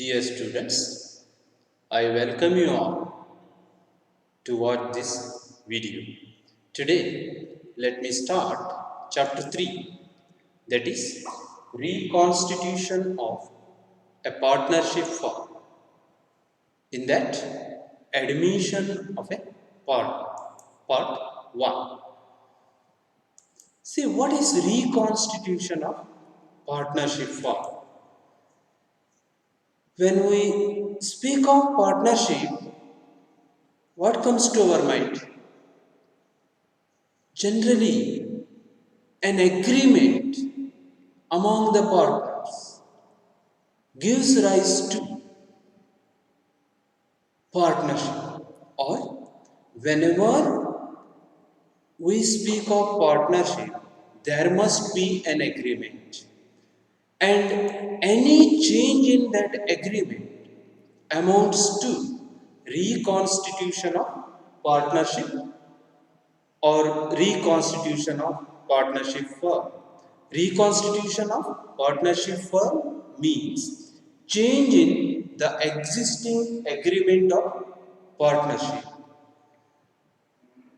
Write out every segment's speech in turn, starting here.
Dear students, I welcome you all to watch this video. Today, let me start chapter 3, that is reconstitution of a partnership firm. In that, admission of a partner. Part 1. See, what is reconstitution of partnership firm? When we speak of partnership, what comes to our mind? Generally, an agreement among the partners gives rise to partnership, or whenever we speak of partnership, there must be an agreement, and any change in that agreement amounts to reconstitution of partnership or reconstitution of partnership firm. Reconstitution of partnership firm means change in the existing agreement of partnership.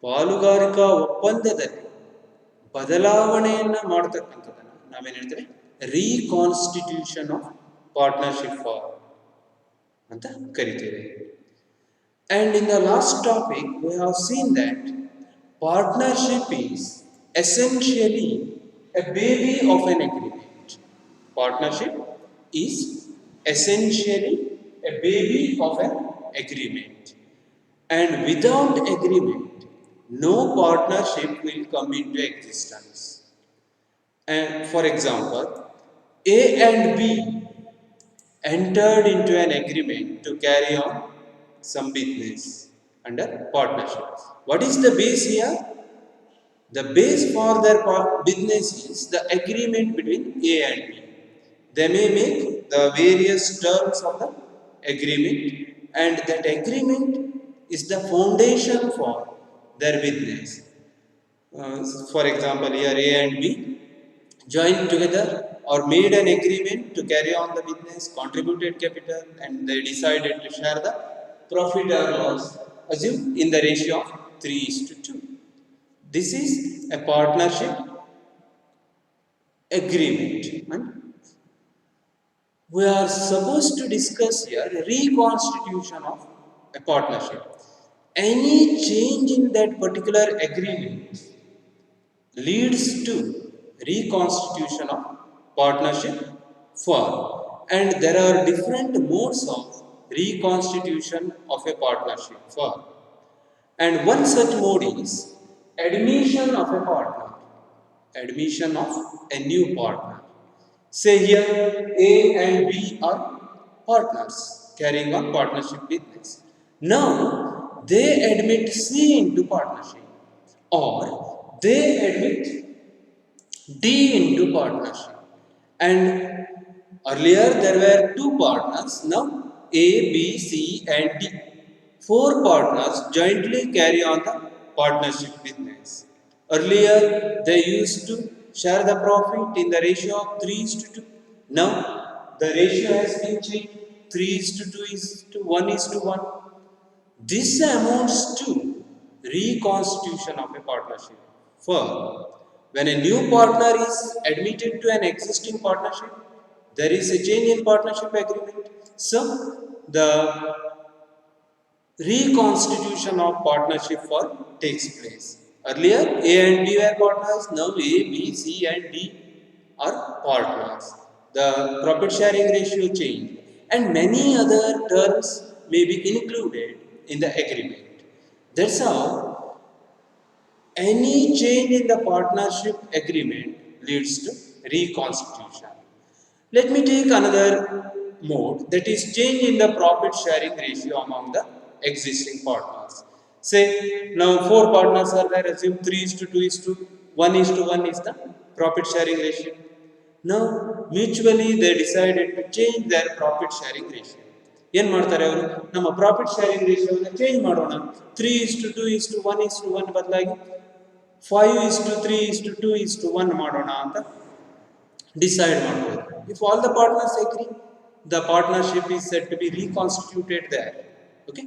ಪಾಲುಗಾರಿಕಾ ಒಪ್ಪಂದದಲ್ಲಿ ಬದಲಾವಣೆಯನ್ನು ಮಾಡತಕ್ಕಂಥದ್ದನ್ನು ನಾವೇನು ಹೇಳ್ತೇವೆ reconstitution of partnership firm ಅಂತ ಕರಿತೇವೆ. And in the last topic we have seen that partnership is essentially a baby of an agreement. Partnership is essentially a baby of an agreement. And without agreement, no partnership will come into existence. And for example, A and B entered into an agreement to carry on some business under partnership. What is the base here? The base for their business is the agreement between A and B. They may make the various terms of the agreement, and that agreement is the foundation for their business. For example, here A and B joined together or made an agreement to carry on the business, contributed capital, and they decided to share the profit or loss, assume in the ratio of 3:2. This is a partnership agreement. And we are supposed to discuss here reconstitution of a partnership. Any change in that particular agreement leads to reconstitution of partnership firm, and there are different modes of reconstitution of a partnership firm, and one such mode is admission of a partner, admission of a new partner. Say here A and B are partners carrying on partnership business. Now they admit C into partnership, or they admit D into partnership. And earlier there were two partners, now A, B, C and D. Four partners jointly carry on the partnership business. Earlier they used to share the profit in the ratio of 3:2. Now the ratio has been changed, 3:2:1:1. This amounts to reconstitution of a partnership firm. When a new partner is admitted to an existing partnership, there is a change in partnership agreement. So the reconstitution of partnership firm takes place. Earlier A and B were partners, now A, B, C and D are partners. The profit sharing ratio changed, and many other terms may be included in the agreement. That's how any change in the partnership agreement leads to reconstitution. Let me take another mode, that is change in the profit sharing ratio among the existing partners. Say now four partners are there, assume 3:2:1:1 is the profit sharing ratio. Now mutually they decided to change their profit sharing ratio. ಏನು ಮಾಡ್ತಾರೆ ಅವರು, ನಮ್ಮ profit sharing ರೇಷಿಯೋವನ್ನು change ಮಾಡೋಣ, 3:2:1:1 ಬದಲಾಗಿ 5:3:2:1 ಮಾಡೋಣ ಅಂತ decide ಮಾಡ್ಬೋದು. If all the partners agree, the partnership is said to be reconstituted there. Okay,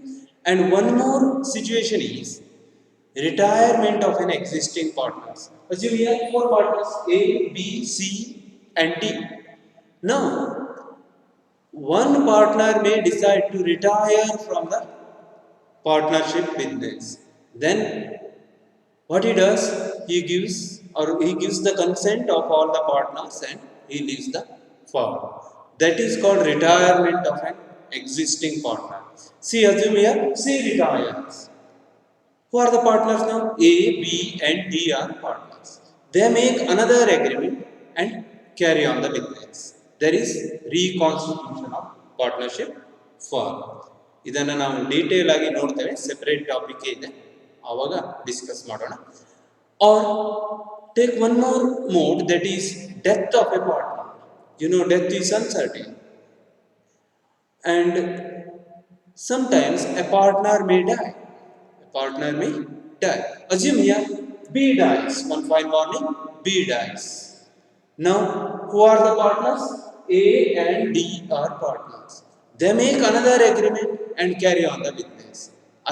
and one more situation is retirement of an existing partners. Assume here four partners A, B, C, and D. Now, one partner may decide to retire from the partnership business. Then what he does, he gives the consent of all the partners and he leaves the firm. That is called retirement of an existing partner. See, assume here, C retires. Who are the partners now? A, B, and D are partners. They make another agreement and carry on the business. There is reconstitution of partnership firm. ಇದನ್ನು ನಾವು detail ಆಗಿ ನೋಡ್ತೇವೆ, separate topic ಇದೆ, ಆವಾಗ discuss ಮಾಡೋಣ. Or take one more mode, that is death of a partner. You know, death is uncertain, and sometimes a partner may die. Partner may die. Assume here B dies. One fine morning, B dies. Now, who are the partners? A and D are partners. They make another agreement and carry on the business.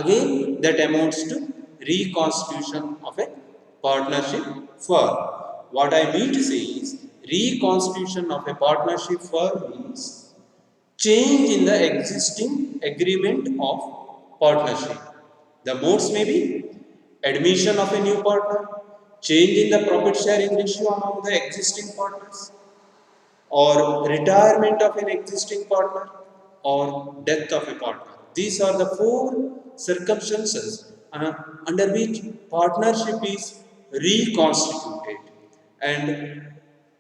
Again, that amounts to reconstitution of a partnership firm. What I mean to say is, reconstitution of a partnership firm means change in the existing agreement of partnership. The modes may be admission of a new partner, change in the profit sharing ratio among the existing partners, or retirement of an existing partner, or death of a partner. These are the four circumstances under which partnership is reconstituted. And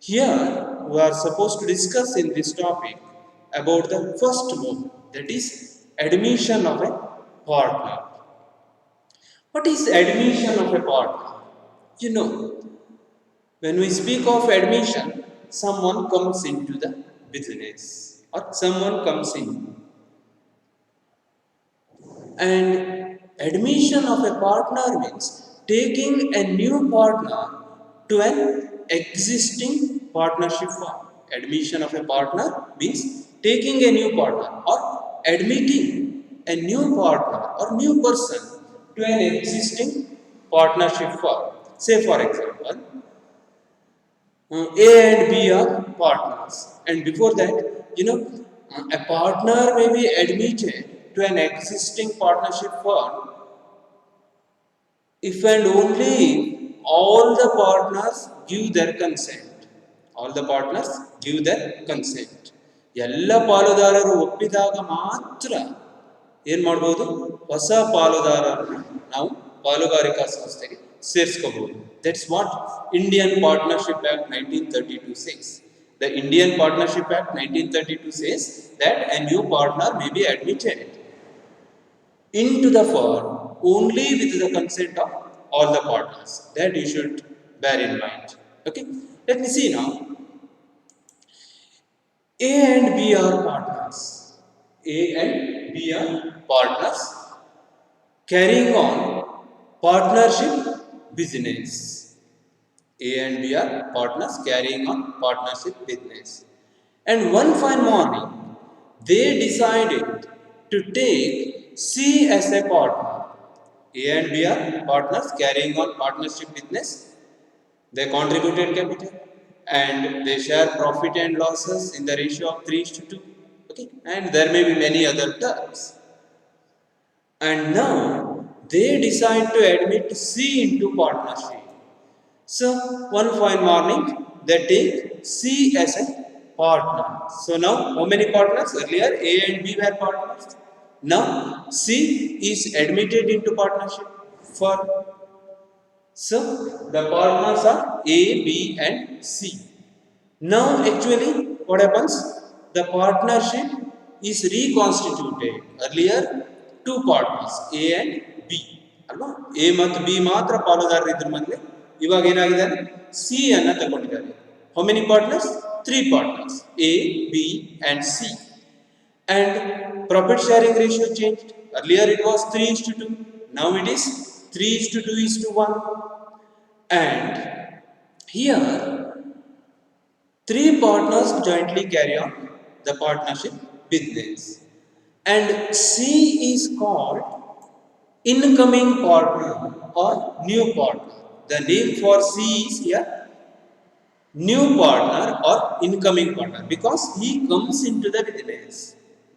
here we are supposed to discuss in this topic about the first mode, that is admission of a partner. What is admission of a partner? You know, when we speak of admission, someone comes into the business or someone comes in. And admission of a partner means taking a new partner to an existing partnership firm. Admission of a partner means taking a new partner or admitting a new partner or new person to an existing partnership firm. Say for example, A and B are partners, and before that, you know, a partner may be admitted to an existing partnership firm if and only all the partners give their consent. All the partners give their consent. ಎಲ್ಲ ಪಾಲುದಾರರು ಒಪ್ಪಿದಾಗ ಮಾತ್ರ ಏನು ಮಾಡ್ಬೋದು, ಹೊಸ ಪಾಲುದಾರರನ್ನ ನಾವು ಪಾಲುಗಾರಿಕಾ ಸಂಸ್ಥೆಗೆ ಸೇರಿಸ್ಕೋಬಹುದು. That's what Indian Partnership Act 1932 says. The Indian Partnership Act 1932 says that a new partner may be admitted into the firm only with the consent of all the partners. That you should bear in mind. Okay, let me see now. A and B are partners. A and B are partners carrying on partnership business. A and B are partners carrying on partnership business. And one fine morning, they decided to take C as a partner. A and B are partners carrying on partnership business. They contributed capital and they share profit and losses in the ratio of 3:2. Okay, and there may be many other terms. And now they decide to admit C into partnership. So one fine morning, they take C as a partner. So now how many partners? Earlier A and B were partners. Now C is admitted into partnership firm. So the partners are A, B and C. Now actually what happens? The partnership is reconstituted. Earlier two partners A and B. ಅಲ್ವಾ, A ಮತ್ತು B ಮಾತ್ರ ಪಾಲುದಾರರಿದ್ರು ಮೊದಲೇ. ಇವಾಗ ಏನಾಗಿದ್ದಾರೆ, C ಅನ್ನ ತಗೊಂಡಿದ್ದಾರೆ. How many partners? 3 partners, A, B and C. And profit sharing ratio changed. Earlier it was 3:2. Now it is 3:2:1. And here 3 partners jointly carry on the partnership business. And C is called incoming partner or new partner. The name for C is here new partner or incoming partner because he comes into the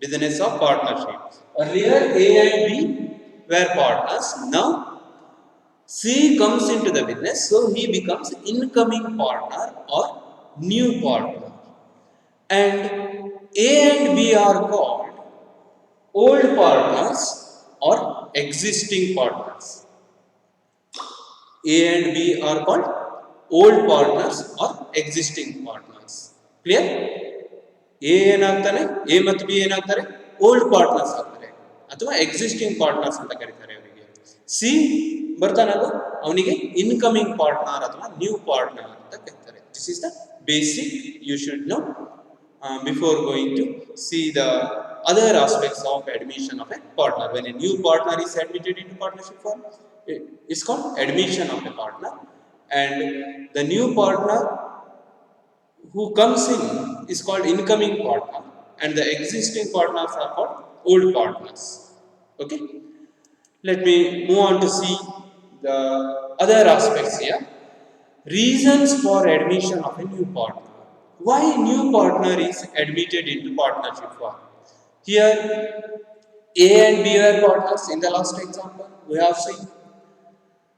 business of partnership. Earlier A and B were partners. Now C comes into the business, so he becomes incoming partner or new partner. And A and B are called old partners or existing partners. A and B are called old partners or existing partners. Clear? A ಏನಾಗ್ತಾನೆ A ಮತ್ತು B ಏನಾಗ್ತಾರೆ old partners ಆಗ್ತಾರೆ ಅಥವಾ existing partners ಅಂತ ಕರೀತಾರೆ ಅವರಿಗೆ. C ಬರ್ತಾನಲ್ಲ ಅವನಿಗೆ ಇನ್ಕಮಿಂಗ್ ಪಾರ್ಟ್ನರ್ ಅಥವಾ ನ್ಯೂ ಪಾರ್ಟ್ನರ್ ಅಂತ ಕರೀತಾರೆ. This is the basic you should know before going to see the other aspects of admission of a partner. When a new partner is admitted into partnership firm, it's called admission of a partner, and the new partner who comes in is called incoming partner, and the existing partners are called old partners. Okay, let me move on to see the other aspects here. Reasons for admission of a new partner. Why new partner is admitted into partnership firm? Here A and B were partners in the last example. We have seen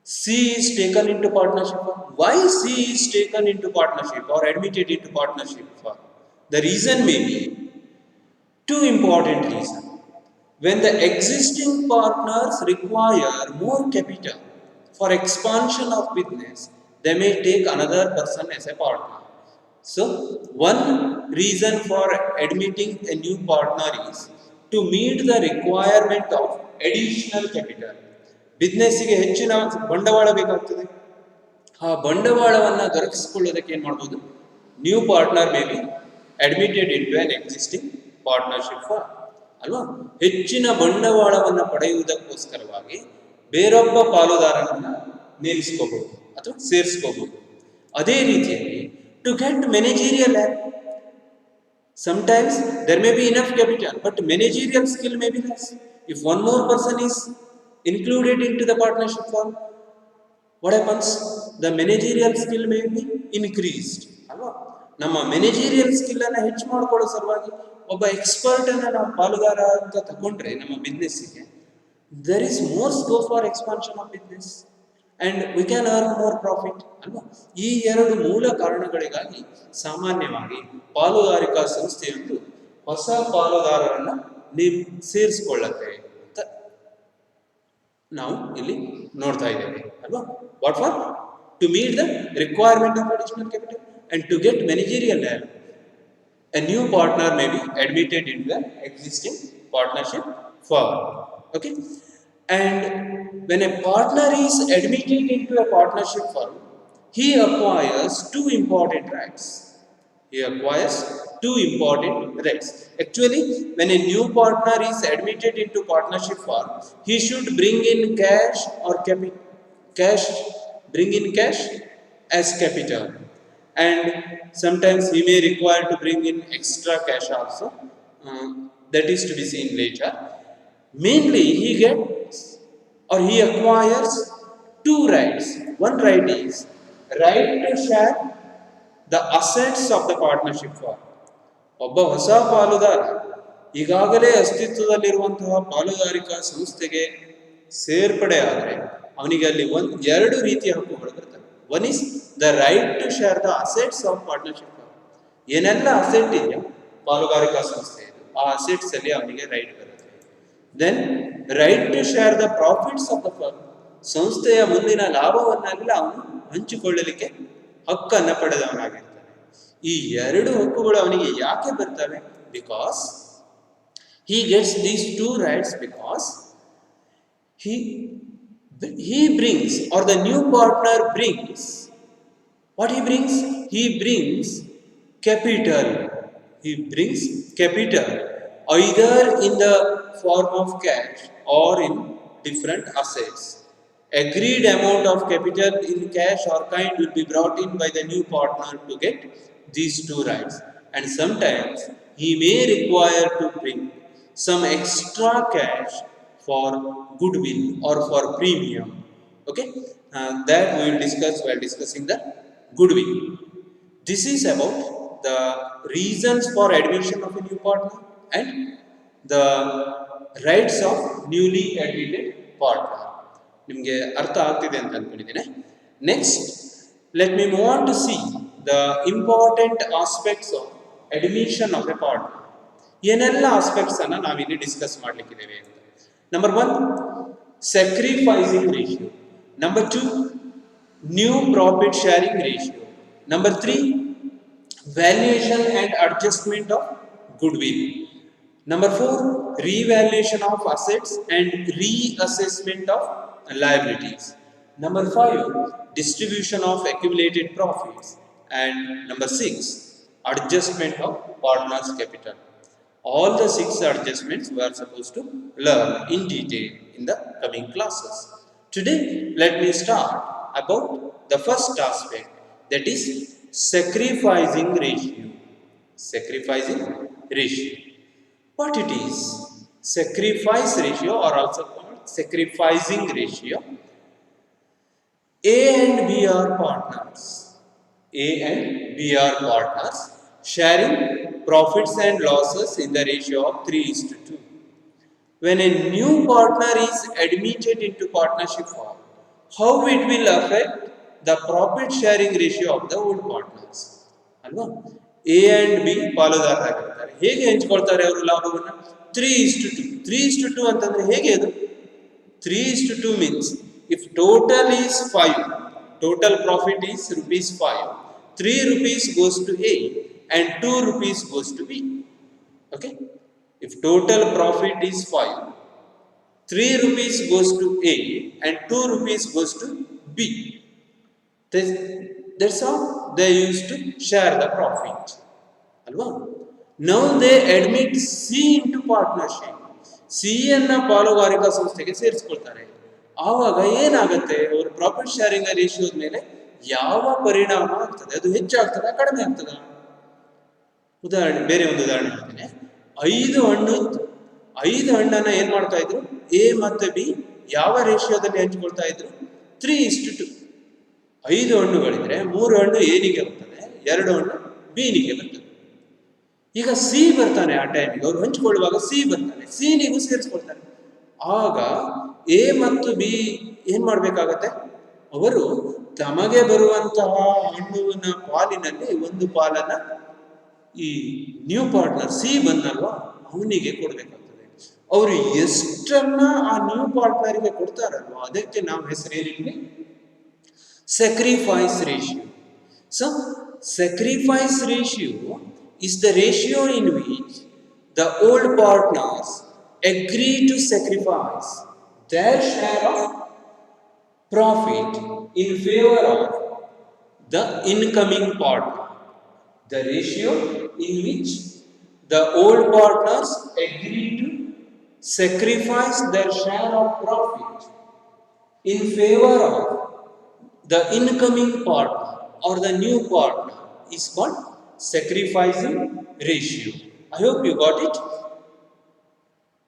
C is taken into partnership firm. Why C is taken into partnership or admitted into partnership firm? The reason may be two important reasons. When the existing partners require more capital for expansion of business, they may take another person as a partner. So, one reason for admitting a new partner is to meet the requirement of additional capital. ಬಿಸ್ನೆಸ್ಸಿಗೆ ಹೆಚ್ಚಿನ ಬಂಡವಾಳ ಬೇಕಾಗ್ತದೆ. ಆ ಬಂಡವಾಳವನ್ನು ದೊರಕಿಸಿಕೊಳ್ಳೋದಕ್ಕೆ ಏನು ಮಾಡ್ಬೋದು, new partner may be admitted into an existing partnership for ಅಲ್ವಾ. ಹೆಚ್ಚಿನ ಬಂಡವಾಳವನ್ನು ಪಡೆಯುವುದಕ್ಕೋಸ್ಕರವಾಗಿ ಬೇರೊಬ್ಬ ಪಾಲುದಾರನನ್ನು ನೇಮಿಸ್ಕೋಬಹುದು ಅಥವಾ ಸೇರಿಸ್ಕೋಬಹುದು. ಅದೇ ರೀತಿಯಲ್ಲಿ to get managerial sometimes there may be enough capital but managerial skill may be less. If one more person is included into the partnership firm, what happens? The managerial skill may be increased ಅಲ್ವಾ. ನಮ್ಮ managerial skill ಅನ್ನು ಹೆಚ್ಚು ಮಾಡಿಕೊಳ್ಳೋ ಸಲುವಾಗಿ ಒಬ್ಬ expert ಅನ್ನು ನಾವು ಪಾಲುದಾರ ಅಂತ ತಗೊಂಡ್ರೆ ನಮ್ಮ ಬಿಸ್ನೆಸ್ಸಿಗೆ there is more scope for expansion of business and we can earn more profit ಅಲ್ವಾ. ಈ ಎರಡು ಮೂಲ ಕಾರಣಗಳಿಗಾಗಿ ಸಾಮಾನ್ಯವಾಗಿ ಪಾಲುದಾರಿಕಾ ಸಂಸ್ಥೆಯೊಂದು ಹೊಸ ಪಾಲುದಾರರನ್ನ ಸೇರಿಸಿಕೊಳ್ಳುತ್ತೆ ಅಂತ ನಾವು ಇಲ್ಲಿ ನೋಡ್ತಾ ಇದ್ದೇವೆ ಅಲ್ವಾ. What for to meet the requirement of additional capital and to get managerial help, a new partner may be admitted into an existing partnership firm. Okay, and when a partner is admitted into a partnership firm, he acquires two important rights. Actually, when a new partner is admitted into partnership firm, he should bring in cash or cash as capital, and sometimes he may require to bring in extra cash also. That is to be seen later. Mainly he gets or he acquires two rights. One right is right to share the assets of the partnership firm. ಒಬ್ಬ ಹೊಸ ಪಾಲುದಾರ ಈಗಾಗಲೇ ಅಸ್ತಿತ್ವದಲ್ಲಿರುವಂತಹ ಪಾಲುದಾರಿಕಾ ಸಂಸ್ಥೆಗೆ ಸೇರ್ಪಡೆ ಆದರೆ ಅವನಿಗೆ ಅಲ್ಲಿ ಎರಡು ರೀತಿಯ ಹಕ್ಕುಗಳು ಬರ್ತವೆ. One is the right to share the assets of partnership firm. ಏನೆಲ್ಲ ಅಸೆಟ್ ಇದೆಯೋ ಪಾಲುದಾರಿಕಾ ಸಂಸ್ಥೆ ಆ ಅಸೆಟ್ಸ್ ಅಲ್ಲಿ ಅವನಿಗೆ ರೈಟ್ ಬರುತ್ತೆ. Then right to share the profits of the firm. ಸಂಸ್ಥೆಯ ಮುಂದಿನ ಲಾಭವನ್ನೆಲ್ಲ ಅವನು ಹಂಚಿಕೊಳ್ಳಲಿಕ್ಕೆ ಹಕ್ಕನ್ನು ಪಡೆದವನಾಗಿರ್ತಾನೆ. ಈ ಎರಡು ಹಕ್ಕುಗಳು ಅವನಿಗೆ ಯಾಕೆ ಬರ್ತವೆ? Because he gets these two rights because he brings, or the new partner brings, what he brings? He brings capital. Either in the form of cash or in different assets. Agreed amount of capital in cash or kind will be brought in by the new partner to get these two rights. and sometimes he may require to bring some extra cash for goodwill or for premium. Okay, that we will discuss while discussing the goodwill. This is about the reasons for admission of a new partner and the rights of newly admitted partner. ನಿಮಗೆ ಅರ್ಥ ಆಗ್ತಿದೆ ಅಂತ ಅನ್ಕೊಂಡಿದ್ದೇನೆ. Next, let me move on to see the important aspects of admission of a partner. ಏನೆಲ್ಲ aspects ಅನ್ನ ನಾವಿಲ್ಲಿ discuss ಮಾಡ್ಲಿಕ್ಕಿದ್ದೇವೆ ಅಂತ. Number 1, sacrificing ratio. Number 2, new profit sharing ratio. Number 3, valuation and adjustment of goodwill. Number 4, revaluation of assets and reassessment of liabilities. Number 5, distribution of accumulated profits. And number 6, adjustment of partners' capital. All the 6 adjustments we are supposed to learn in detail in the coming classes. Today, let me start about the first aspect, that is sacrificing ratio. Sacrificing ratio. What it is? Sacrifice ratio, or also called sacrificing ratio. A and B are partners. A and B are partners sharing profits and losses in the ratio of 3:2. When a new partner is admitted into partnership form, how it will affect the profit sharing ratio of the old partners? ಅಲ್ವಾ? A and B ಪಾಲುದಾರರಾಗಿರ್ತಾರೆ. ಹೇಗೆ ಹಂಚಿಕೊಳ್ತಾರೆ ಅವರು ಲಾಭವನ್ನ? 3:2. 3:2 ಅಂತಂದ್ರೆ ಹೇಗೆ ಅದು? 3:2 means if total is 5, total profit is rupees 5, 3 rupees goes to A and 2 rupees goes to B. Okay, if total profit is 5, 3 rupees goes to A and 2 rupees goes to B. That's how they used to share the profit. Alva? Now they admit C into partnership. C ಅನ್ನ ಪಾಲುಗಾರಿಕಾ ಸಂಸ್ಥೆಗೆ ಸೇರಿಸಿಕೊಳ್ತಾರೆ. ಆವಾಗ ಏನಾಗುತ್ತೆ? ಅವರು profit sharing ರೇಷಿಯೋದ ಮೇಲೆ ಯಾವ ಪರಿಣಾಮ ಆಗ್ತದೆ? ಅದು ಹೆಚ್ಚಾಗ್ತದ, ಕಡಿಮೆ ಆಗ್ತದ? ಬೇರೆ ಒಂದು ಉದಾಹರಣೆ ಹೇಳ್ತೇನೆ. 5 ಹಣ್ಣನ್ನ ಏನ್ ಮಾಡ್ತಾ ಇದ್ರು? ಎ ಮತ್ತು ಬಿ ಯಾವ ರೇಷಿಯೋದಲ್ಲಿ ಹಂಚಿಕೊಳ್ತಾ ಇದ್ರು? 3:2. 5 ಹಣ್ಣುಗಳಿದ್ರೆ 3 ಹಣ್ಣು ಎನಿಗೆ ಬರ್ತದೆ, 2 ಹಣ್ಣು ಬಿನಿಗೆ ಬರ್ತದೆ. ಈಗ ಸಿ ಬರ್ತಾನೆ, ಆ ಟೈಮಿಗೆ ಅವ್ರು ಹಂಚಿಕೊಳ್ಳುವಾಗ ಸಿ ಬರ್ತಾನೆ, ಸಿನಿಗೂ ಸೇರಿಸ್ಕೊಳ್ತಾನೆ. ಆಗ ಎ ಮತ್ತು ಬಿ ಏನ್ ಮಾಡ್ಬೇಕಾಗತ್ತೆ? ಅವರು ತಮಗೆ ಬರುವಂತಹ ಹಣ್ಣುವಿನ ಪಾಲಿನಲ್ಲಿ ಒಂದು ಪಾಲನ್ನ ಈ ನ್ಯೂ ಪಾರ್ಟ್ನರ್ ಸಿ ಬಂದಲ್ವಾ ಅವನಿಗೆ ಕೊಡ್ಬೇಕಾಗ್ತದೆ. ಅವರು ಎಷ್ಟನ್ನ ಆ ನ್ಯೂ ಪಾರ್ಟ್ನರ್ಗೆ ಕೊಡ್ತಾರಲ್ವಾ ಅದಕ್ಕೆ ನಾವು ಹೆಸರೇನಿದ್ವಿ? sacrifice ratio. So sacrifice ratio is the ratio in which the old partners agree to sacrifice their share of profit in favor of the incoming partner. The ratio in which the old partners agree to sacrifice their share of profit in favor of the incoming partner or the new partner is called sacrificing ratio. I hope you got it.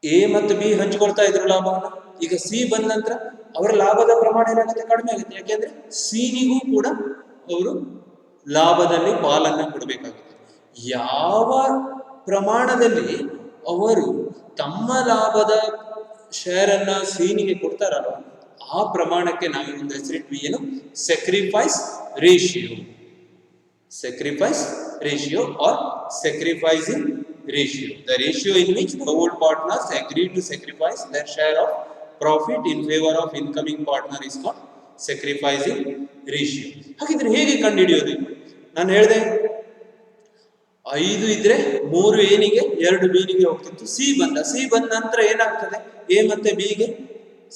A ಮತ್ತು B ಹಂಚಿಕೊಳ್ತಾ ಇದ್ರು ಲಾಭವನ್ನು. ಈಗ C ಬಂದ ನಂತರ ಅವರ ಲಾಭದ ಪ್ರಮಾಣ ಏನಾಗುತ್ತೆ? ಕಡಿಮೆ ಆಗುತ್ತೆ. ಯಾಕೆಂದ್ರೆ ಸಿನಿಗೂ ಕೂಡ ಅವರು ಲಾಭದಲ್ಲಿ ಪಾಲನ್ನ ಕೊಡಬೇಕಾಗುತ್ತೆ. ಯಾವ ಪ್ರಮಾಣದಲ್ಲಿ ಅವರು ತಮ್ಮ ಲಾಭದ ಶೇರನ್ನ ಸಿನಿಗೆ ಕೊಡ್ತಾರಲ್ಲ ಆ ಪ್ರಮಾಣಕ್ಕೆ ನಾವು ಒಂದು ಹೆಸರಿಟ್ವಿ, ಏನು? sacrifice ratio. Sacrifice ratio or sacrificing ratio. The ratio in which the old partners agree to sacrifice their share of profit in favor of incoming partner is called sacrificing ratio. ಹಾಗಿದ್ರೆ ಹೇಗೆ ಕಂಡುಹಿಡಿಯೋದು? ನಾನು ಹೇಳಿದೆ 5 ಇದ್ರೆ 3 ಎನಿಗೆ 2 ಬಿನಿಗೆ ಹೋಗ್ತಿತ್ತು. ಸಿ ಬಂದ ನಂತರ ಏನಾಗ್ತದೆ? A ಮತ್ತೆ ಬಿಗೆ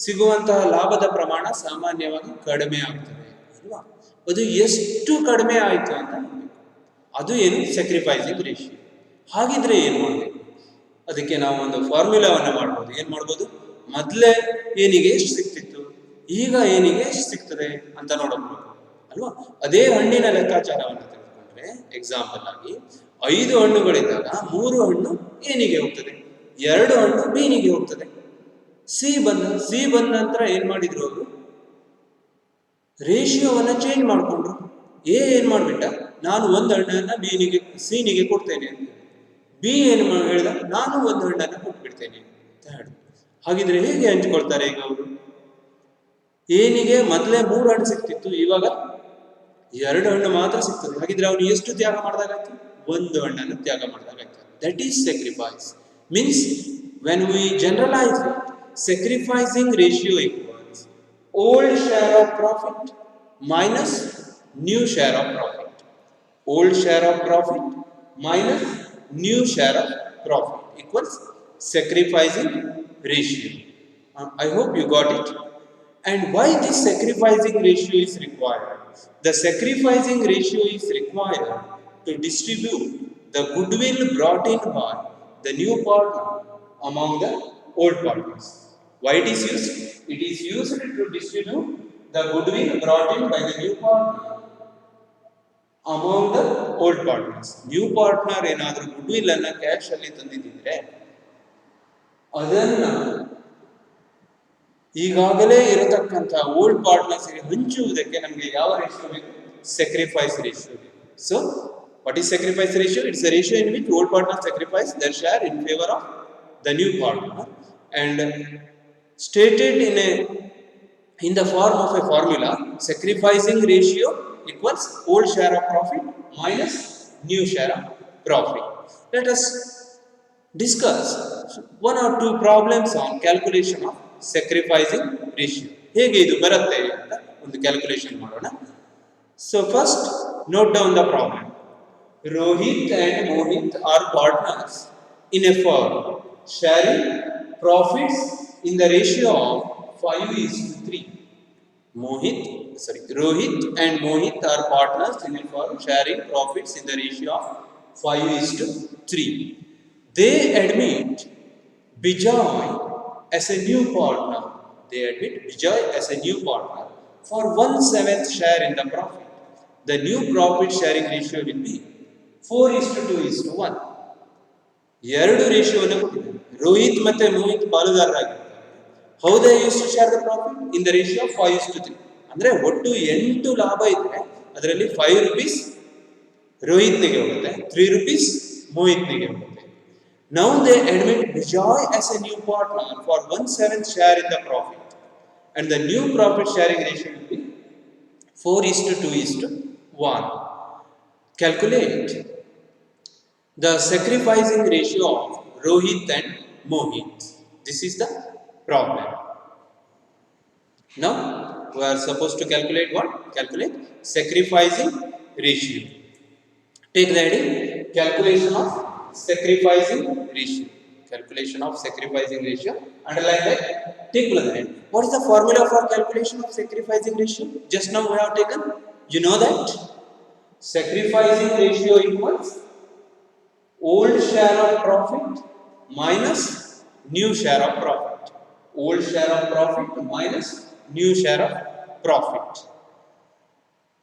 ಸಿಗುವಂತಹ ಲಾಭದ ಪ್ರಮಾಣ ಸಾಮಾನ್ಯವಾಗಿ ಕಡಿಮೆ ಆಗ್ತದೆ ಅಲ್ವಾ? ಅದು ಎಷ್ಟು ಕಡಿಮೆ ಆಯಿತು ಅಂತ ನೋಡಬೇಕು. ಅದು ಏನು? Sacrificing ratio. ಹಾಗಿದ್ರೆ ಏನು ಮಾಡಬೇಕು? ಅದಕ್ಕೆ ನಾವು ಒಂದು ಫಾರ್ಮುಲಾವನ್ನು ಮಾಡ್ಬೋದು. ಏನು ಮಾಡ್ಬೋದು? ಮೊದಲೇ ಏನಿಗೆ ಎಷ್ಟು ಸಿಕ್ತಿತ್ತು, ಈಗ ಏನಿಗೆ ಎಷ್ಟು ಸಿಗ್ತದೆ ಅಂತ ನೋಡಬಹುದು ಅಲ್ವಾ? ಅದೇ ಹಣ್ಣಿನ ಲೆಕ್ಕಾಚಾರವನ್ನು ತೆಗೆದುಕೊಂಡ್ರೆ, ಎಕ್ಸಾಂಪಲ್ ಆಗಿ 5 ಹಣ್ಣುಗಳಿದ್ದಾಗ 3 ಹಣ್ಣು ಎನಿಗೆ ಹೋಗ್ತದೆ, 2 ಹಣ್ಣು ಬೀನಿಗೆ ಹೋಗ್ತದೆ. ಸಿ ಬಂದ ನಂತರ ಏನ್ ಮಾಡಿದ್ರು ಅವರು, ರೇಷಿಯೋವನ್ನ ಚೇಂಜ್ ಮಾಡ್ಕೊಂಡ್ರು. ಏನ್ ಮಾಡ್ಬಿಟ್ಟ, ನಾನು ಒಂದು ಹಣ್ಣನ್ನ ಸೀನಿಗೆ ಕೊಡ್ತೇನೆ ಅಂತ. ಬಿ ಏನು ಹೇಳಿದ, ನಾನು ಒಂದು ಹಣ್ಣನ್ನ ಕೊಟ್ಬಿಡ್ತೇನೆ ಅಂತ ಹೇಳಿದ್ರು. ಹಾಗಿದ್ರೆ ಹೇಗೆ ಹಂಚ್ಕೊಳ್ತಾರೆ ಈಗ ಅವರು? ಏನಿಗೆ ಮೊದಲೇ 3 ಹಣ್ಣು ಸಿಕ್ತಿತ್ತು, ಇವಾಗ 2 ಹಣ್ಣು ಮಾತ್ರ ಸಿಗ್ತದೆ. ಹಾಗಿದ್ರೆ ಅವನು ಎಷ್ಟು ತ್ಯಾಗ ಮಾಡಿದಾಗಾಯ್ತು? 1 ಹಣ್ಣನ್ನು ತ್ಯಾಗ ಮಾಡಿದಾಗಾಯ್ತು. That is sacrifice. Means when we generalise it, sacrificing ratio equals old share of profit minus new share of profit. Old share of profit minus new share of profit equals sacrificing ratio. I hope you got it. And why this sacrificing ratio is required? The sacrificing ratio is required to distribute the goodwill brought in by the new partner among the old partners. Why it is used? It is used to distribute the goodwill brought in by the new partner among the old partners. New partner ಏನಾದರೂ goodwill ಅನ್ನ cash ಅಲ್ಲಿ ತಂದಿದ್ದರೆ ಅದನ್ನ ಈಗಾಗಲೇ ಇರತಕ್ಕಂಥ old ಪಾರ್ಟ್ನರ್ಸ್ಗೆ ಹಂಚುವುದಕ್ಕೆ ನಮಗೆ ಯಾವ ratio ಬೇಕು? Sacrifice ratio ಬೇಕು. So what is sacrifice ratio? It's a ratio in which old partner sacrifice their share in favor of the new partner, and stated in the form of a formula, sacrificing ratio equals old share of profit minus new share of profit. Let us discuss one or two problems on calculation of sacrificing ratio. ಹೇಗೆ ಇದು ಬರುತ್ತೆ ಅಂತ ಒಂದು calculation ಮಾಡೋಣ. So first note down the problem. Rohit and Mohit are partners in a firm sharing profits in the ratio of 5:3. Rohit and Mohit are partners in a firm sharing profits in the ratio of 5:3. They admit Bijoy as a new partner. For 1/7 share in the profit. The new profit sharing ratio will be 4:2:1. 2 ರೇಷಿಯೋವನ್ನು ಕೊಟ್ಟಿದ್ದಾರೆ. ರೋಹಿತ್ ಮತ್ತೆ ಮೋಹಿತ್ ಪಾಲುದಾರರಾಗಿದ್ದಾರೆ. How they use to share the profit? In the ratio of 5:3. ಅಂದ್ರೆ ಒಟ್ಟು 8 ಲಾಭ ಇದ್ರೆ ಅದರಲ್ಲಿ 5 rupees ರೋಹಿತ್ನಿಗೆ ಹೋಗುತ್ತೆ, 3 rupees ಮೋಹಿತ್ನಿಗೆ ಹೋಗುತ್ತೆ. Now they admit Bijoy as a new partner for 1/7 share in the profit, and the new profit sharing ratio will be 4:2:1. Calculate the sacrificing ratio of Rohit and Mohit. This is the problem. Now we are supposed to calculate what? Calculate sacrificing ratio. Take the heading calculation of sacrificing ratio. Calculation of sacrificing ratio. Underline that. Take below the head. What is the formula for calculation of sacrificing ratio? Just now we have taken. You know that sacrificing ratio equals old share of profit minus new share of profit. Old share of profit minus new share of profit.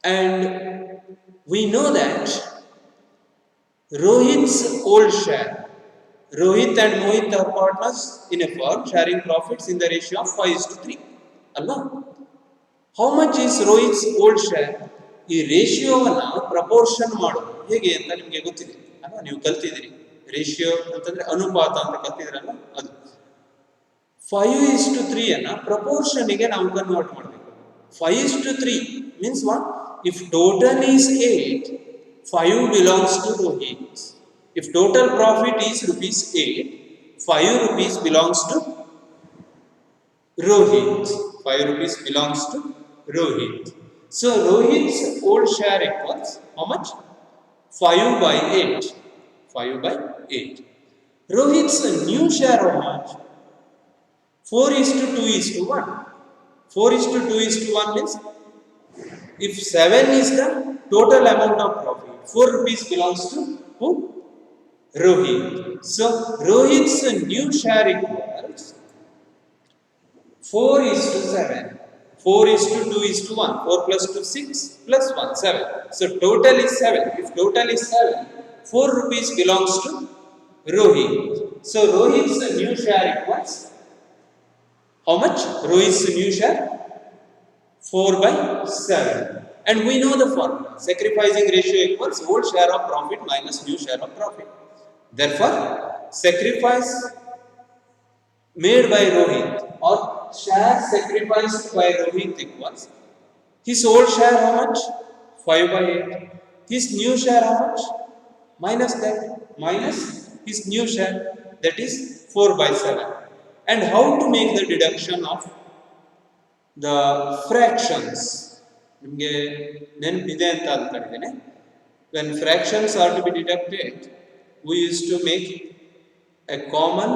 And we know that Rohit's old share. Rohit and Mohit are partners in a firm sharing profits in the ratio of 5:3. Alva? How much is Rohit's old share? ಈ ರೇಷಿಯೋವನ್ನ proportion ಮಾಡೋದು ಹೇಗೆ ಅಂತ ನಿಮಗೆ ಗೊತ್ತಿದೆ ಅಲ್ವಾ? ನೀವು ಕಲ್ತಿದ್ದೀರಿ. Ratio ಅಂತಂದ್ರೆ ಅನುಪಾತ ಅಂತ ಕಲ್ತಿದ್ರಲ್ಲ, ಅದು 5:3 ಅನ್ನ ಪ್ರಪೋರ್ಷನ್ಗೆ ನಾವು ಕನ್ವರ್ಟ್ ಮಾಡಬೇಕು. 5:3 means what? If total is 8, 5 belongs to Rohit. If total profit is rupees 8, 5 rupees belongs to Rohit. 5 rupees belongs to Rohit. So Rohit's old share equals how much? 5/8. 5/8. Rohit's new share how much? 4:2:1. 4:2:1 means if 7 is the total amount of profit, 4 rupees belongs to who? Rohit. So Rohit's new share equals 4:7. 4:2:1. 4 plus 2 6 plus 1 7. So total is 7. If total is 7, 4 rupees belongs to Rohit. So Rohit's new share equals how much? Rohit's new share 4 by 7. And we know the formula. Sacrificing ratio equals old share of profit minus new share of profit. Therefore, sacrifice made by Rohit or share sacrificed by Rohit equals his old share how much? 5 by 8. His new share how much? Minus that. Minus his new share, that is 4 by 7. And how to make the deduction of the fractions? ನಿಮಗೆ ನೆನಪಿದೆ ಅಂತ ಅಂದ್ಕೊಂಡಿದ್ದೇನೆ. When fractions are to be deducted, we used to make a common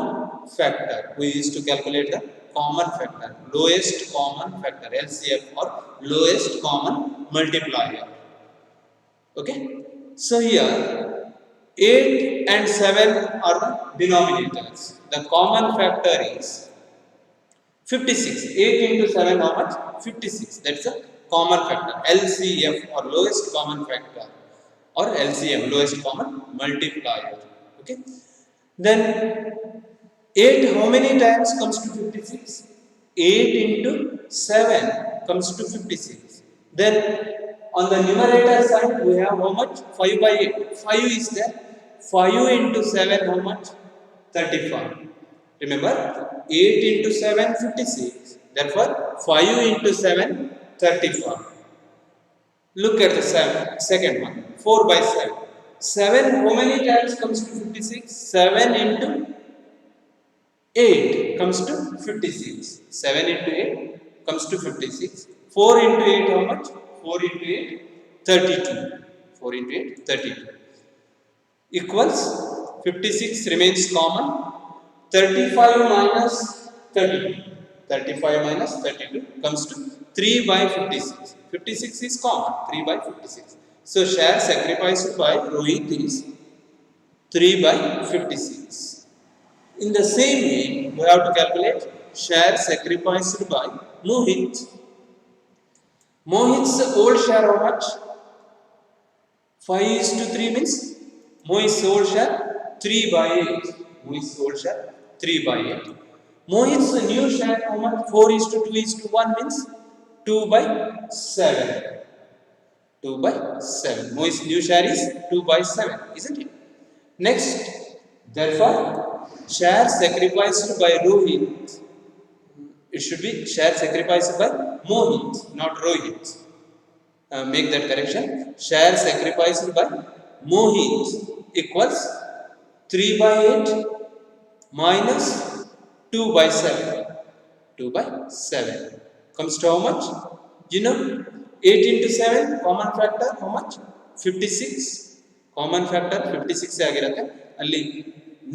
factor. We used to calculate the common factor, lowest common factor, LCM, or lowest common multiplier. Okay, so here 8 and 7 are the denominators. The common factor is 56. 8 into 7 how much? 56. That's a common factor. LCF or lowest common factor, or LCM, lowest common multiplier. Okay, then 8 how many times comes to 56? 8 into 7 comes to 56. Then on the numerator side we have how much? 5 by 8. 5 is there. 5 into 7 how much? 35. Remember, 8 into 7 56. Therefore 5 into 7 35. Look at the second one. 4 by 7. 7 how many times comes to 56? 7 into 8 comes to 56. 7 into 8 comes to 56. 4 into 8 how much? 4 into 8 32. 4 into 8 32. Equals 56 remains common. 35 minus 32. 35 minus 32 comes to 3 by 56. 56 is common. 3 by 56. So share sacrificed by Rohit is 3 by 56. In the same way, we have to calculate share sacrificed by Mohit. Mohit's old share how much? 5 is to 3 means Mohit's old share 3 by 8. Mohit's old share 3 by 8. Mohit's new share how much? 4 is to 2 is to 1 means 2 by 7. 2 by 7. Mohit's new share is 2 by 7, isn't it? Next, therefore, share sacrificed by Rohit. It should be share sacrificed by Mohit, not Rohit. Make that correction. Share sacrificed by Mohit equals 3 by 8 minus 2 by 7. 2 by 7 comes to how much? You know, 8 into 7 common factor how much? 56. Common factor 56 ಆಗಿರುತ್ತೆ. ಅಲ್ಲಿ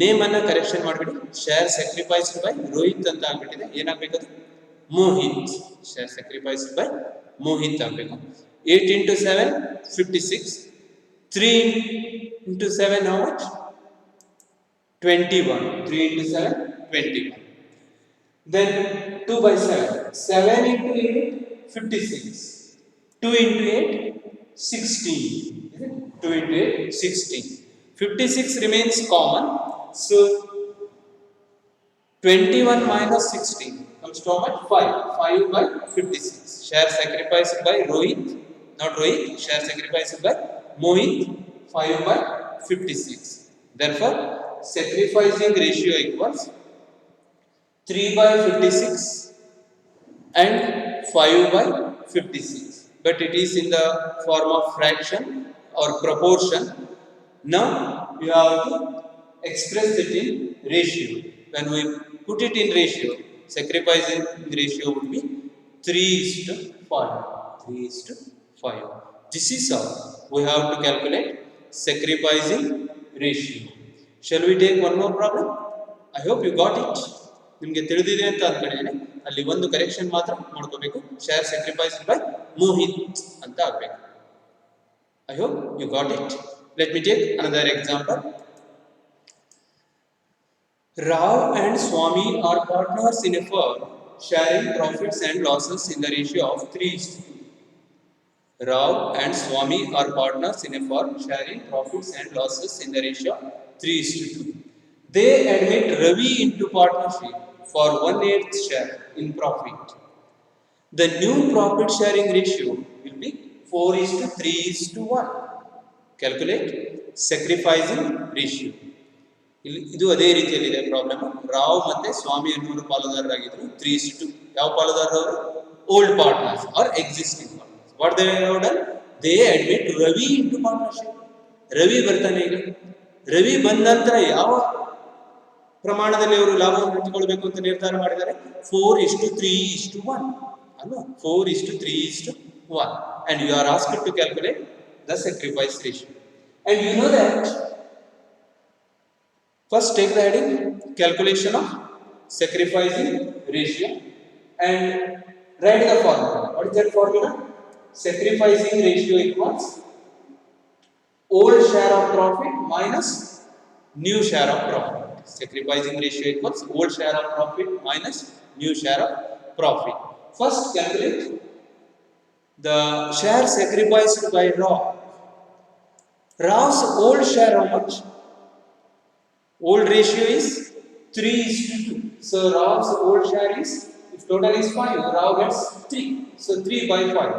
name ಅನ್ನ correction ಮಾಡಿಬಿಡಿ. Share sacrificed by Rohit ಅಂತ ಆಗ್ಬಿಟ್ಟಿದೆ. ಏನಾಗಬೇಕದು? Mohit. Share sacrificed by Mohit ಆಗಬೇಕು. 8 into 7 56. 3 into 7 how much? 21. 3 into 7 21. Then 2 by 7. 7 into 8 56. 2 into 8 16. 2 into 8 16. 56 remains common. So 21 minus 16 comes to how much? 5. 5 by 56. Share sacrificed by Rohit, not Rohit. Share sacrificed by Mohit. 5 by 56. Therefore, sacrificing ratio equals 3 by 56 and 5 by 56. But it is in the form of fraction or proportion. Now we have to express it in ratio. When we put it in ratio, sacrificing ratio would be 3 is to 5. 3 is to 5. This is how we have to calculate sacrificing ratio. Shall we take one more problem? I hope you got it. ನಿಮಗೆ ತಿಳಿದಿದೆ ಅಂತ ಅಂದ್ಕೊಂಡಿದ್ದೇನೆ. ಅಲ್ಲಿ ಒಂದು correction ಮಾತ್ರ ಮಾಡ್ಕೋಬೇಕು. Share sacrificed by Mohit ಅಂತ ಆಗಬೇಕು. I hope you got it. Let me take another example. Rao and Swami are partners in a firm, sharing profits and losses in the ratio of 3:2. Rao and Swami are partners in a firm sharing profits and losses in the ratio 3:2. They admit Ravi into partnership for 1/8 share in profit. The new profit sharing ratio will be 4:3:1. Calculate sacrificing ratio. ಇದು ಅದೇ ರೀತಿಯಲ್ಲಿದೆ problem. Rao ಮತ್ತೆ ಸ್ವಾಮಿ ಅನ್ನೋರು ಪಾಲುದಾರರಾಗಿದ್ರು 3:2. ಯಾವ ಪಾಲುದಾರರು? Old partners are existing partners. What they have done? They admit Ravi into partnership. Ravi ಬರ್ತಾನೆ ಈಗ. ರವಿ ಬಂದ ನಂತರ ಯಾವ ಪ್ರಮಾಣದಲ್ಲಿ ಅವರು ಲಾಭವನ್ನು ಹಂಚಿಕೊಳ್ಬೇಕು ಅಂತ ನಿರ್ಧಾರ ಮಾಡಿದ್ದಾರೆ? 4:3:1 ಅಲ್ವಾ? 4:3:1. And you are asked to calculate the sacrifice ratio. And you know that first take the heading calculation of sacrificing ratio and write the formula. What is that formula? Sacrificing ratio equals old share of profit minus new share of profit. Sacrificing ratio equals old share of profit minus new share of profit. First calculate the share sacrificed by Raw. Raw's old share how much? Old ratio is 3:2. So Raw's old share is, if total is 5, Raw gets 3. So 3/5.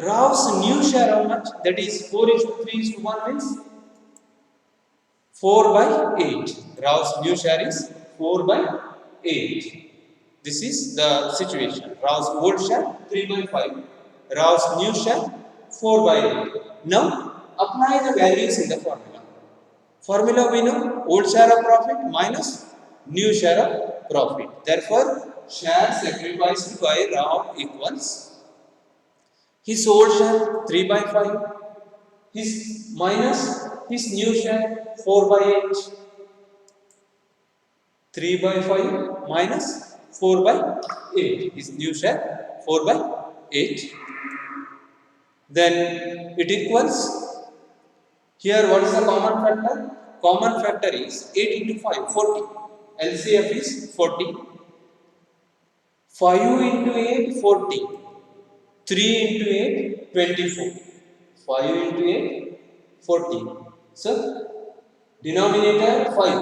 Raw's new share how much? That is 4:3:1 means 4/8. Raw's new share is 4/8. This is the situation. Raw's old share 3/5. Raw's new share 4/8. Now apply the values in the formula. Formula we know, old share of profit minus new share of profit. Therefore, share sacrificed by Rav equals his old share 3/5, his minus his new share 4/8. 3/5 minus 4/8. His new share 4/8. Then it equals, here what is the common factor? Common factor is 8 into 5, 40. LCF is 40. 5 into 8, 40. 3 into 8, 24. 5 into 8, 40. So, denominator 5.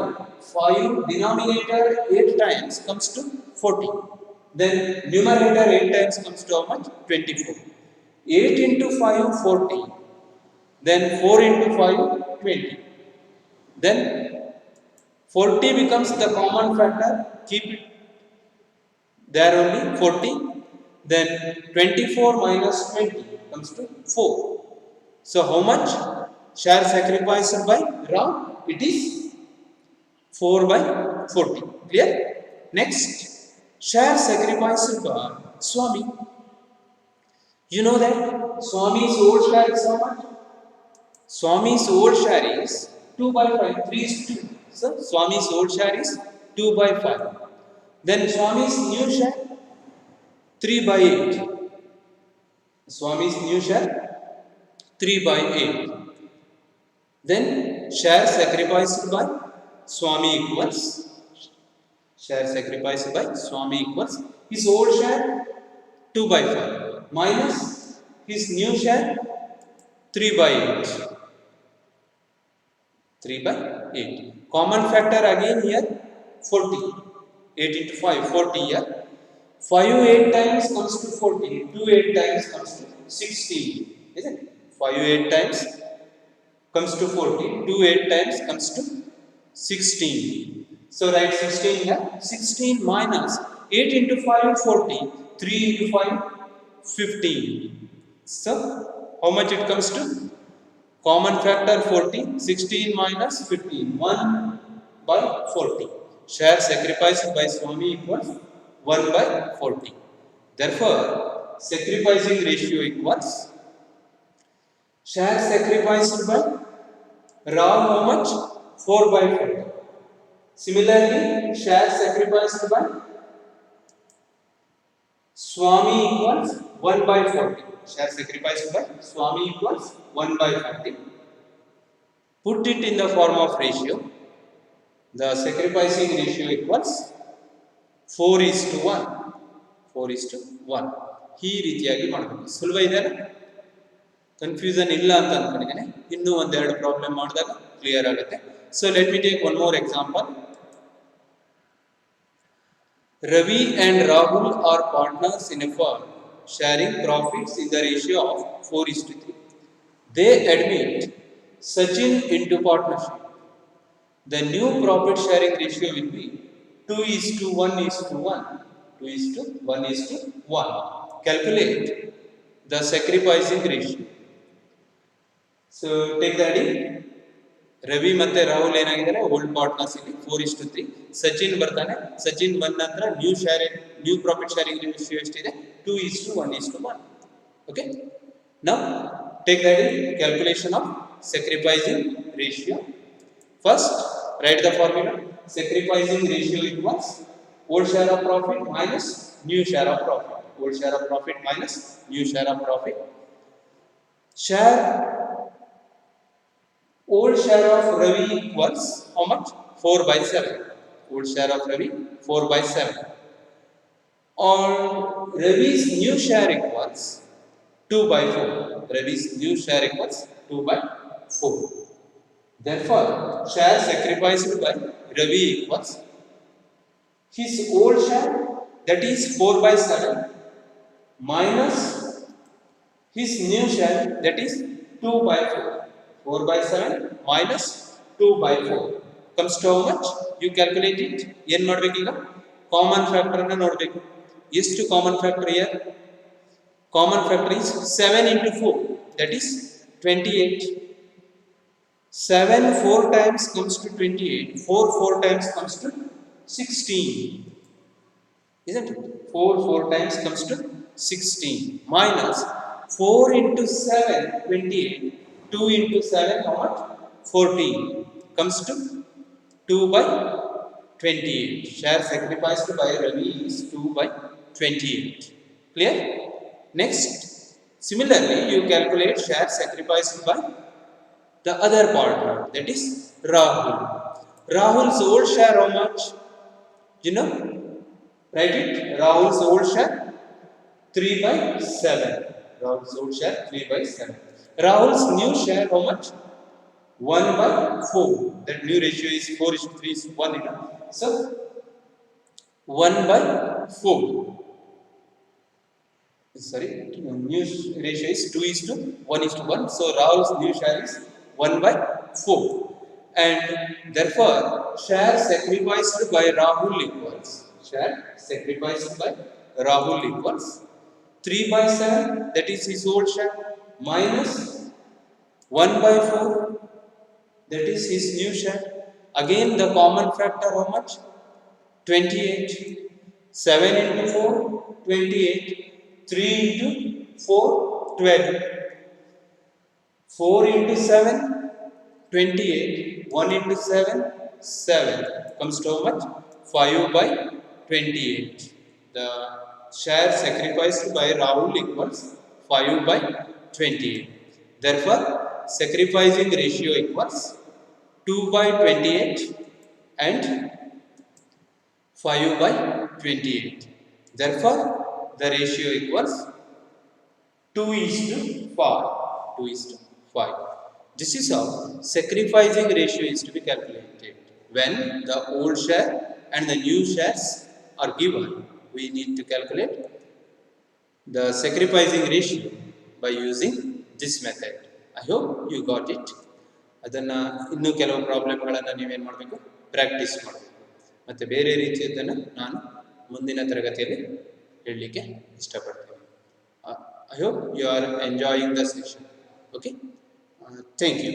5 denominator 8 times comes to 40. Then numerator 8 times comes to how much? 24. 8 into 5, 40. Then 4 into 5, 20. Then 40 becomes the common factor. Keep it there only, 40. Then 24 minus 20 comes to 4. So how much share sacrificed by Ram? It is 4/40. Clear? Next, share sacrificed by Swami. You know that Swami's old share is how much? Swami's old share is 2/5, 3:2. So Swami's old share is 2/5. Then Swami's new share 3/8. Swami's new share 3/8. Then share sacrificed by Swami equals, share sacrificed by Swami equals his old share 2/5 minus his new share 3/8. 3/8. Common factor again here 40. 8 into 5, 40 here. 5 8 times comes to 40. 2 8 times comes to 16. Isn't it? 5 8 times comes to 40. 2 8 times comes to 16. So write 16 here. 16 minus 8 into 5, 40. 3 into 5, 15. So how much it comes to? Common factor 40. 16 minus 15. 1/40. Share sacrificed by Swami equals 1/40. Therefore, sacrificing ratio equals share sacrificed by Rav how much? 4/40. Similarly, share sacrificed by Swami equals 1/40. Share sacrificed by Swami equals 1/40. Put it in the form of ratio. The sacrificing ratio equals 4:1. 4:1. ಈ ರೀತಿಯಾಗಿ ಮಾಡಬೇಕು. ಸುಲಭ ಇದೆ, confusion ಇಲ್ಲ ಅಂತ ಅನ್ಕೊಂಡಿದ್ದೇನೆ. ಇನ್ನೂ ಒಂದೆರಡು problem ಮಾಡಿದಾಗ ಕ್ಲಿಯರ್ ಆಗುತ್ತೆ. So let me take one more example. Ravi and Rahul are partners in a firm, sharing profits in the ratio of 4:3. They admit Sachin into partnership. The new profit sharing ratio will be 2:1:1. 2:1:1. Calculate the sacrificing ratio. So take the heading. Ravi ಮತ್ತೆ Rahul ಏನಾಗಿದ್ದಾರೆ, old partners ಇಲ್ಲಿ 4:3. ಸಚಿನ್ ಬರ್ತಾನೆ, ಸಚಿನ್ ಬಂದ ನಂತರ new profit sharing ratio ಎಷ್ಟಿದೆ, 2:1:1. Okay, now take the calculation of sacrificing ratio. First write the formula. Sacrificing ratio equals old share of profit minus new share of profit. Old share of profit minus new share of profit. Old share of Ravi equals how much? 4/7. Old share of Ravi 4/7. On Ravi's new share equals 2/4. Ravi's new share equals 2/4. Therefore, share sacrificed by Ravi equals his old share, that is 4/7, minus his new share, that is 2/4. 4/7 minus 2/4 comes to how much? You calculate it. ಏನು ಮಾಡಬೇಕು ಈಗ? Common factor ಅನ್ನು ನೋಡಬೇಕು. ಎಷ್ಟು common factor here? Common factor is 7 into 4, that is 28. 7 4 times comes to 28. 4 times comes to 16. Isn't it? 4 times comes to 16 minus 4 into 7, 28. 2 into 7, how much? 14. Comes to 2/28. Share sacrificed by Ravi is 2/28. Clear? Next, similarly, you calculate share sacrificed by the other partner, that is Rahul. Rahul's old share how much? You know? Write it. Rahul's old share 3/7. Rahul's old share 3/7. Rahul's new share how much? 1/4. That new ratio is 4:3 is 1 enough. So 1/4. Sorry, new ratio is 2:1:1. So Rahul's new share is 1/4. And therefore share sacrificed by Rahul equals 3/7, that is his old share, minus 1/4, that is his new share. Again the common factor how much? 28. 7 into 4, 28. 3 into 4, 12. 4 into 7, 28. 1 into 7, 7. Comes to how much? 5/28. The share sacrificed by Rahul equals 5/28. Therefore, sacrificing ratio equals 2/28 and 5/28. Therefore, the ratio equals 2:5. 2:5. This is how sacrificing ratio is to be calculated. When the old share and the new shares are given, we need to calculate the sacrificing ratio by using this method. I hope you got it. ಅದನ್ನು ಇನ್ನೂ ಕೆಲವು ಪ್ರಾಬ್ಲಮ್ಗಳನ್ನು ನೀವೇನು ಮಾಡಬೇಕು, practice ಮಾಡಬೇಕು. ಮತ್ತು ಬೇರೆ ರೀತಿಯದನ್ನು ನಾನು ಮುಂದಿನ ತರಗತಿಯಲ್ಲಿ ಹೇಳಲಿಕ್ಕೆ ಇಷ್ಟಪಡ್ತೀನಿ. I hope you are enjoying the session. Okay? Thank you.